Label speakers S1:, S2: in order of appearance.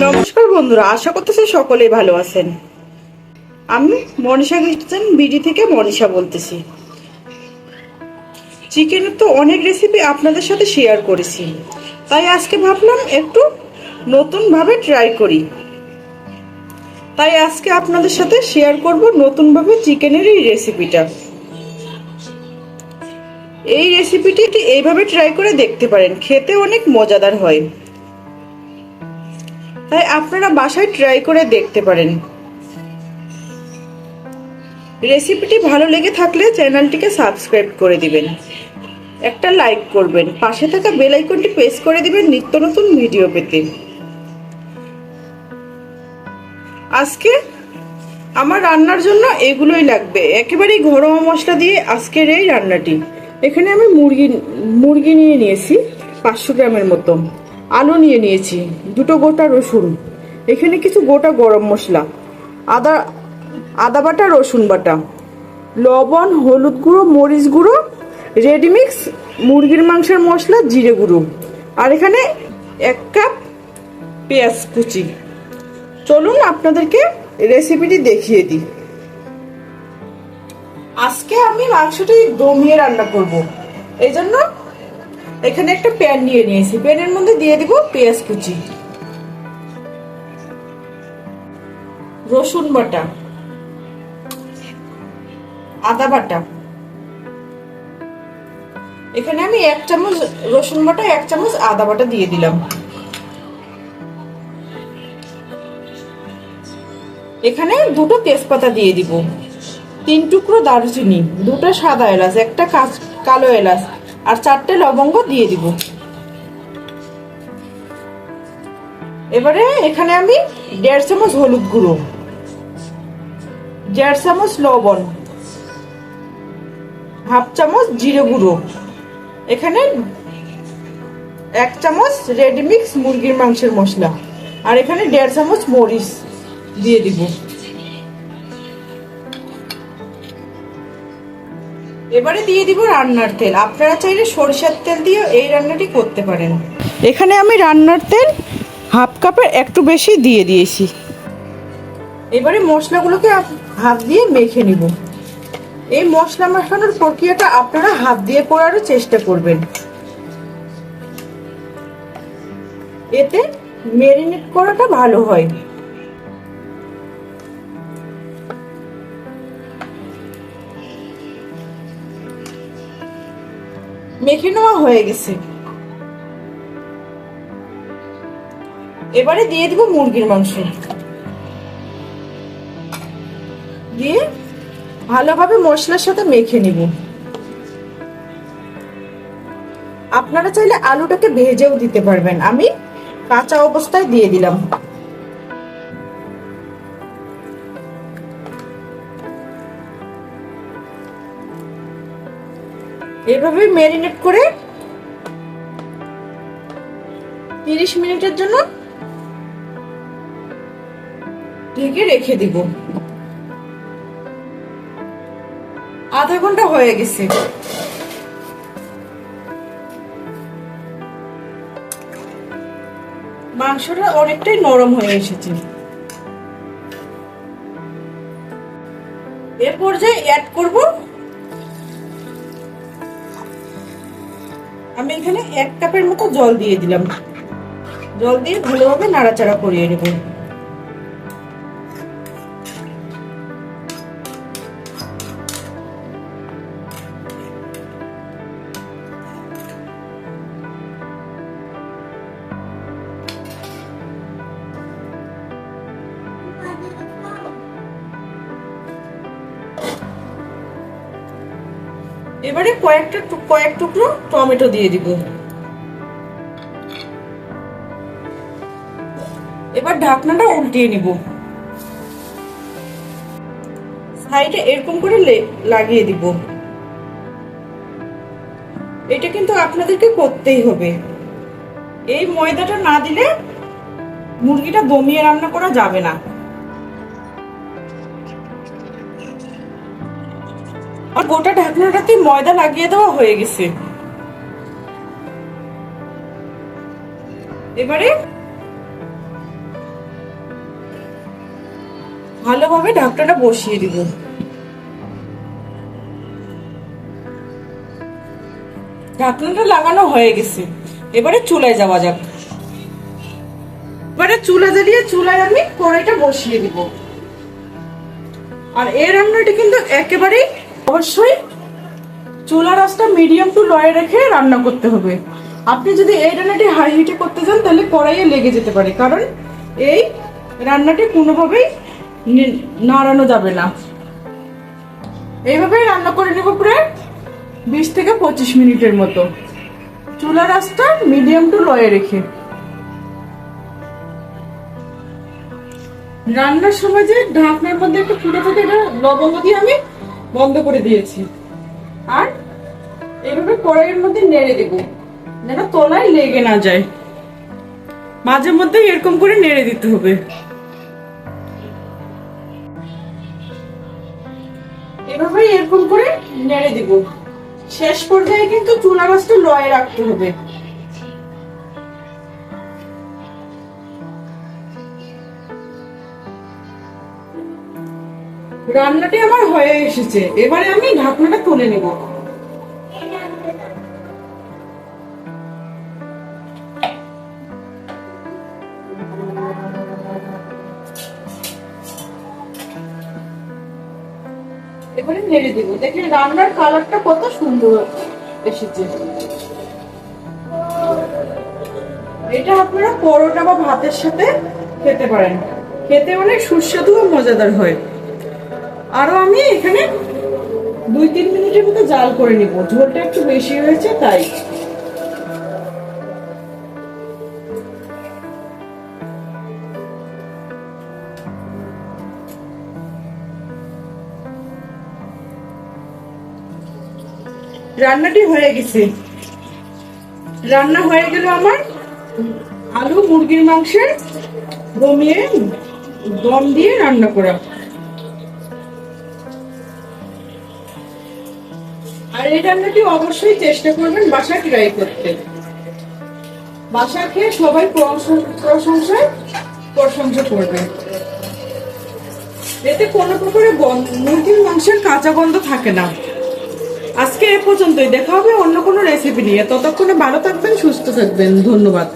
S1: নমস্কার বন্ধুরা, আশা করতেছি সকলেই ভালো আছেন। আমি মনীষা কিচেন বিডি থেকে মনীষা বলতেছি। চিকেনের তো অনেক রেসিপি আপনাদের সাথে শেয়ার করেছি, তাই আজকে ভাবলাম একটু নতুনভাবে ট্রাই করি। তাই আজকে আপনাদের সাথে শেয়ার করব নতুনভাবে চিকেনের এই রেসিপিটা। এই রেসিপিটি এইভাবে ট্রাই করে দেখতে পারেন, খেতে অনেক মজাদার হয়। তাই আপনারা বাসায় ট্রাই করে দেখতে পারেন। রেসিপিটি ভালো লেগে থাকলে চ্যানেলটিকে সাবস্ক্রাইব করে দিবেন, একটা লাইক করবেন, পাশে থাকা বেল আইকনটি প্রেস করে দিবেন নিত্য নতুন ভিডিও পেতে। আজকে আমার রান্নার জন্য এগুলোই লাগবে, একেবারেই ঘরোয়া মশলা দিয়ে আজকের এই রান্নাটি। এখানে আমি মুরগি নিয়ে নিয়েছি 500 গ্রামের মতো, আলু নিয়ে নিয়েছি, দুটো গোটা রসুন, এখানে কিছু গোটা গরম মশলা, আদা বাটা, রসুন বাটা, লবণ, হলুদ গুঁড়ো, মরিচ গুঁড়ো, রেডিমিক্স মুরগির মাংসের মশলা, জিরে গুঁড়ো, আর এখানে 1 কাপ পেঁয়াজ কুচি। চলুন আপনাদেরকে রেসিপিটি দেখিয়ে দিই। আজকে আমি মাংসটি দমিয়ে রান্না করব, এই জন্য এখানে একটা প্যান নিয়ে নিয়েছি। প্যানের মধ্যে দিয়ে দিব পেঁয়াজ কুচি, রসুন বাটা, আদা বাটা। এখানে আমি 1 চামচ রসুন বাটা, 1 চামচ আদা বাটা দিয়ে দিলাম। এখানে দুটো তেজপাতা দিয়ে দিব, 3 টুকরো দারুচিনি, 2টা সাদা এলাচ, 1টা কালো এলাচ, আর 4টে লবঙ্গ দিয়ে দিব। এবারে এখানে আমি 1.5 চামচ হলুদ গুঁড়ো, 1.5 চামচ লবণ, 1/2 চামচ জিরে গুঁড়ো, এখানে 1 চামচ রেডিমিক্স মুরগির মাংসের মশলা, আর এখানে 1.5 চামচ মরিচ দিয়ে দিব। এবারে দিয়ে দিব রান্নার তেল। আপনারা চাইলে সরিষার তেল দিয়ে এই রান্নাটি করতে পারেন। এখানে আমি রান্নার তেল 1/2 কাপের একটু বেশি দিয়ে দিয়েছি। এবারে মশলাগুলোকে হাত দিয়ে মেখে নিব। এই মশলা মাখানোর প্রক্রিয়াটা আপনারা হাত দিয়ে করারও চেষ্টা করবেন, এতে ম্যারিনেট করাটা ভালো হয়। মেখে নেওয়া হয়ে গেছে। এবারে দিয়ে দিব মুরগির মাংস, দিয়ে ভালোভাবে মশলার সাথে মেখে নিব। আপনারা চাইলে আলুটাকে ভেজেও দিতে পারবেন, আমি কাঁচা অবস্থায় দিয়ে দিলাম। এভাবে ম্যারিনেট করে 30 মিনিটের জন্য ঢেকে রেখে দিব। আধা ঘন্টা হয়ে গেছে। মাংসটা অনেকটাই নরম হয়ে এসেছে। এর পর্যায়ে অ্যাড করব আমি এখানে 1 কাপের মতো জল দিয়ে দিলাম। জল দিয়ে ভালোভাবে নাড়াচাড়া করিয়ে নেব। এবারে কয়েক টুকরো টমেটো দিয়ে দিব। এবার ঢাকনাটা উল্টিয়ে নিব। সাইডে এরকম করে লাগিয়ে দিব। এটা কিন্তু আপনাদেরকে করতেই হবে। এই ময়দাটা না দিলে মুরগিটা দমিয়ে রান্না করা যাবে না। আর গোটা ঢাকনাটাতে ময়দা লাগিয়ে দেওয়া হয়ে গেছে। এবারে ভালোভাবে ঢাকনাটা বসিয়ে দিব। ঢাকনাটা লাগানো হয়ে গেছে, এবারে চুলায় যাওয়া যাক। এবারে চুলা জ্বালিয়ে চুলায় আমি কড়াইটা বসিয়ে দিব। আর এই রান্নাটি কিন্তু একেবারেই অবশ্যই চুলার আঁচটা মিডিয়াম টু লোয়ে রেখে রান্না করতে হবে। আপনি যদি এই রান্নাটি হাই হিটে করতে চান তাহলে কড়াইয়ে লেগে যেতে পারে, কারণ এই রান্নাটি কোনোভাবেই নাড়ানো যাবে না। এইভাবেই রান্না করে নেব প্রায় 20 থেকে 25 মিনিটের মতো, চুলার আঁচটা মিডিয়াম টু লোয়ে রেখে। রান্নার সময় যে ঢাকনার মধ্যে একটা ফুটে থাকে, এটা লবঙ্গ দিয়ে আমি বন্ধ করে দিয়েছি। আর এভাবে কড়াইয়ের মধ্যে নেড়ে দেব যেন তলায় লেগে না যায়। মাঝে মধ্যে এরকম করে নেড়ে দিতে হবে। এভাবে এরকম করে নেড়ে দিব। শেষ পর্যায়ে কিন্তু চুলা আঁচটা লয়ে রাখতে হবে। রান্নাটি আমার হয়ে এসেছে, এবারে আমি ঢাকনাটা তুলে নেব। এবারে নেড়ে দিব। দেখেন রান্নার কালারটা কত সুন্দর এসেছে। এটা আপনারা পরোটা বা ভাতের সাথে খেতে পারেন, খেতে অনেক সুস্বাদু ও মজাদার হয়। আরো আমি এখানে 2-3 মিনিটের মতো জাল করে নিব, ঝোলটা একটু বেশি হয়েছে তাই। রান্নাটি হয়ে গেছে। রান্না হয়ে গেল আমার আলু মুরগির মাংসের দমিয়ে দম দিয়ে রান্না করা। আর এই রান্নাটি অবশ্যই চেষ্টা করবেন বাসায় ট্রাই করতে। বাসা খেয়ে সবাই প্রশংসা করবে। এতে কোনো প্রকারে মুরগির মাংসের কাঁচা গন্ধ থাকে না। আজকে এ পর্যন্তই, দেখা হবে অন্য কোনো রেসিপি নিয়ে। ততক্ষণে ভালো থাকবেন, সুস্থ থাকবেন। ধন্যবাদ।